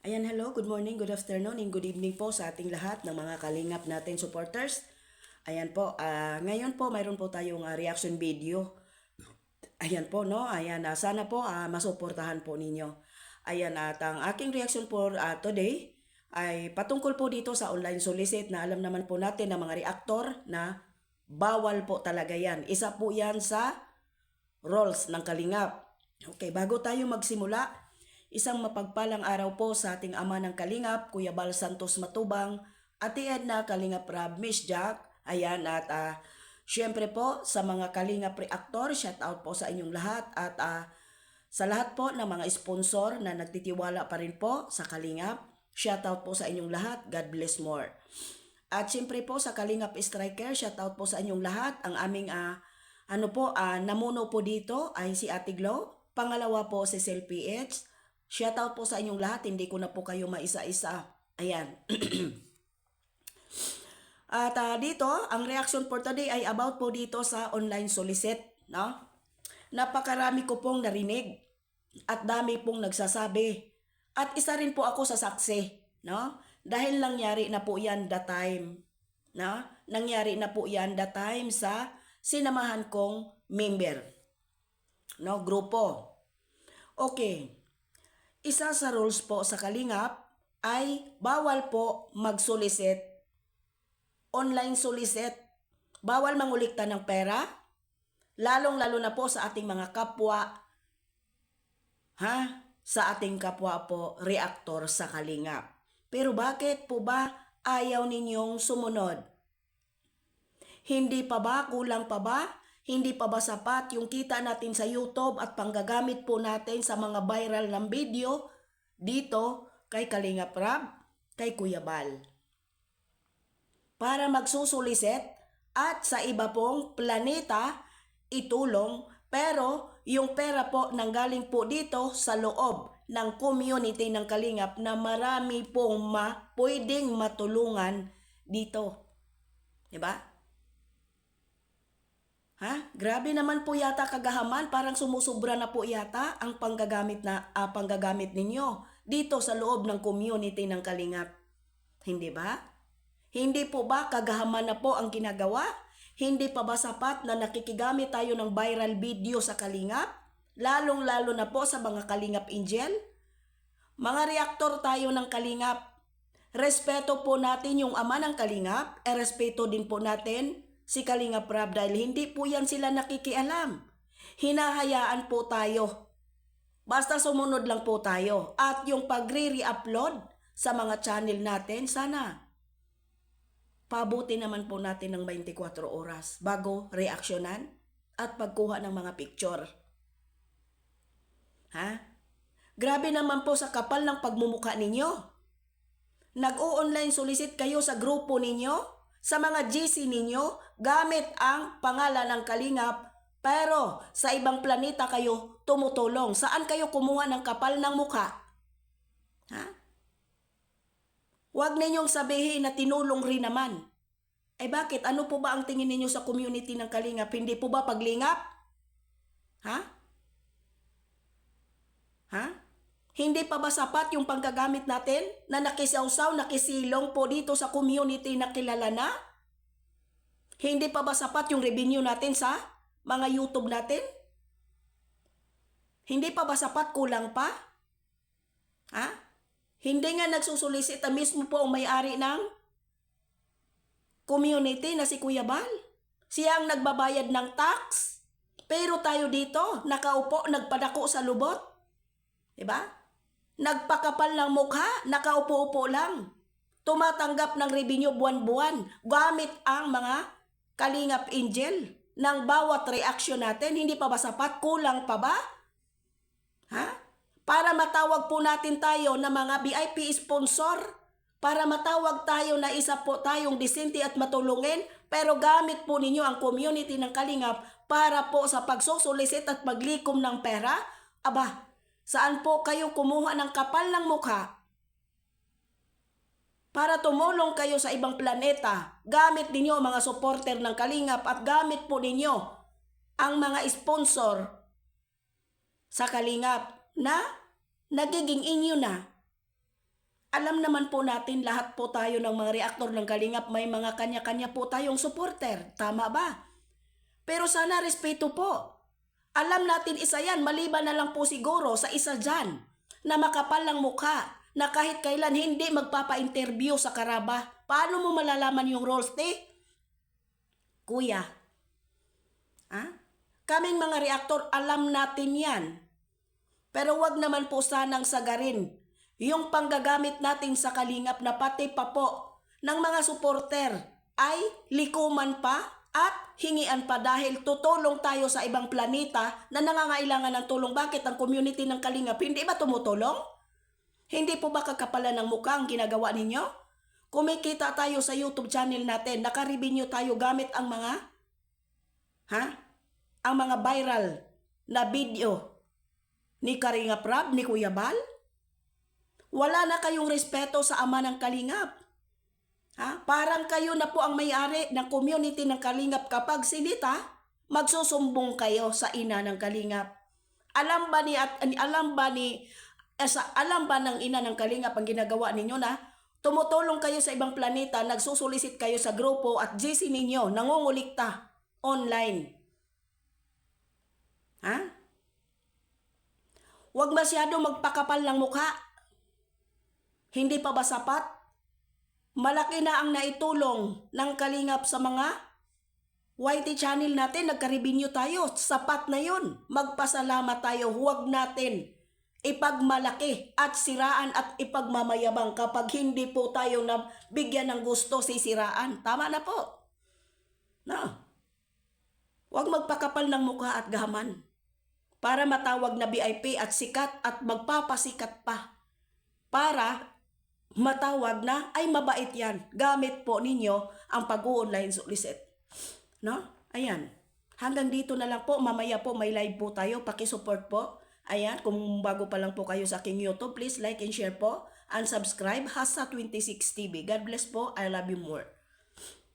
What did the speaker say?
Ayan, hello, good morning, good afternoon, and good evening po sa ating lahat ng mga kalingap natin supporters. Ayan po, ngayon po mayroon po tayong reaction video. Ayan po, no? Ayan, sana po masuportahan po ninyo. Ayan, at ang aking reaction po today ay patungkol po dito sa online solicit na alam naman po natin ng mga reactor na bawal po talaga yan. Isa po yan sa roles ng kalingap. Okay, bago tayo magsimula, isang mapagpalang araw po sa ating ama ng kalingap, Kuya Bal Santos Matubang, Ate Edna Kalingap Rab, Miss Jack, ayan at syempre po sa mga kalingap reactor, shout out po sa inyong lahat at sa lahat po ng mga sponsor na nagtitiwala pa rin po sa kalingap, shout out po sa inyong lahat, God bless more. At syempre po sa Kalingap Striker, shout out po sa inyong lahat, ang aming namuno po dito ay si Ate Glow, pangalawa po si Cel PH. Shoutout po sa inyong lahat, hindi ko na po kayo maisa-isa. Ayan. At dito, ang reaction for today ay about po dito sa online solicit. No? Napakarami ko pong narinig at dami pong nagsasabi. At isa rin po ako sa saksi. No? Dahil nangyari na po yan the time. No? Nangyari na po yan the time sa sinamahan kong member. No? Grupo. Okay. Isa sa rules po sa kalingap ay bawal po mag-solicit, online solicit. Bawal mangulikta ng pera, lalong-lalo na po sa ating mga kapwa, sa ating kapwa po, reactor sa kalingap. Pero bakit po ba ayaw ninyong sumunod? Hindi pa ba, kulang pa ba? Hindi pa ba sapat yung kita natin sa YouTube at panggagamit po natin sa mga viral ng video dito kay Kalingap Rab, kay Kuya Bal? Para magsusulisit at sa iba pong planeta itulong, pero yung pera po nanggaling po dito sa loob ng community ng Kalingap na marami pong pwedeng matulungan dito. Diba? Grabe naman po yata kagahaman, parang sumusubra na po yata ang panggagamit ninyo dito sa loob ng community ng Kalingap. Hindi ba? Hindi po ba kagahaman na po ang ginagawa? Hindi pa ba sapat na nakikigamit tayo ng viral video sa Kalingap? Lalong-lalo na po sa mga Kalingap Angel? Mga reaktor tayo ng Kalingap. Respeto po natin yung ama ng Kalingap, respeto din po natin si Kalingap Rab dahil hindi po yan sila nakikialam. Hinahayaan po tayo. Basta sumunod lang po tayo. At yung pagre-re-upload sa mga channel natin, sana pabuti naman po natin ng 24 oras bago reaksyonan at pagkuha ng mga picture. Grabe naman po sa kapal ng pagmumukha ninyo. Nag-o-online solicit kayo sa grupo ninyo, sa mga GC ninyo, gamit ang pangalan ng Kalingap, pero sa ibang planeta kayo tumutulong. Saan kayo kumuha ng kapal ng mukha? Huwag ninyong sabihin na tinulong rin naman. Bakit? Ano po ba ang tingin ninyo sa community ng Kalingap? Hindi po ba paglingap? Hindi pa ba sapat yung panggagamit natin na nakisawsaw, nakisilong po dito sa community na kilala na? Hindi pa ba sapat yung revenue natin sa mga YouTube natin? Hindi pa ba sapat, kulang pa? Hindi nga nagsusulisita mismo po ang may-ari ng community na si Kuya Bal. Siya ang nagbabayad ng tax. Pero tayo dito, nakaupo, nagpadako sa lubot. Diba? Nagpakapal ng mukha, nakaupo-upo lang. Tumatanggap ng revenue buwan-buwan gamit ang mga Kalingap Angel ng bawat reaction natin. Hindi pa ba sapat? Kulang pa ba? Para matawag po natin tayo na mga VIP sponsor, para matawag tayo na isa po tayong disente at matulungin, pero gamit po ninyo ang community ng Kalingap para po sa pagsusulisit at maglikom ng pera. Saan po kayo kumuha ng kapal ng mukha para tumulong kayo sa ibang planeta? Gamit ninyo mga supporter ng Kalingap at gamit po ninyo ang mga sponsor sa Kalingap na nagiging inyo na. Alam naman po natin lahat po tayo ng mga reaktor ng Kalingap may mga kanya-kanya po tayong supporter. Tama ba? Pero sana respeto po. Alam natin isa yan, maliban na lang po siguro sa isa dyan na makapal ng mukha na kahit kailan hindi magpapa-interview sa Karaba. Paano mo malalaman yung roles, te? Kuya, ha? Kaming mga reaktor, alam natin yan. Pero wag naman po sanang sagarin yung panggagamit natin sa Kalingap na pati pa po ng mga supporter ay likuman pa at hingian pa dahil tutulong tayo sa ibang planeta na nangangailangan ng tulong. Bakit ang community ng Kalingap hindi ba tumutulong? Hindi po ba kakapalan ng mukha ang ginagawa ninyo? Kumikita tayo sa YouTube channel natin, naka-revenue tayo gamit ang mga ang mga viral na video ni Kalingap Rab, ni Kuya Bal. Wala na kayong respeto sa ama ng Kalingap. Parang kayo na po ang may-ari ng community ng Kalingap. Kapag sinita, magsusumbong kayo sa ina ng Kalingap. Alam ba ng ina ng Kalingap ang ginagawa ninyo na tumutulong kayo sa ibang planeta, nagsusulisit kayo sa grupo at GC ninyo, nangungulikta online. Huwag masyado magpakapal ng mukha. Hindi pa ba sapat? Malaki na ang naitulong ng Kalingap sa mga YT channel natin. Nagka-revenue tayo. Sapat na yun. Magpasalamat tayo. Huwag natin ipagmalaki at siraan at ipagmamayabang kapag hindi po tayo na bigyan ng gusto sisiraan. Tama na po. Huwag magpakapal ng mukha at gahaman para matawag na VIP at sikat at magpapasikat pa. Para matawag na ay mabait yan. Gamit po ninyo ang pag-online solicit. Ayan. Hanggang dito na lang po. Mamaya po may live po tayo. Pakisupport po. Ayan. Kung bago pa lang po kayo sa aking YouTube, please like and share po. And subscribe. Hasa26TV. God bless po. I love you more.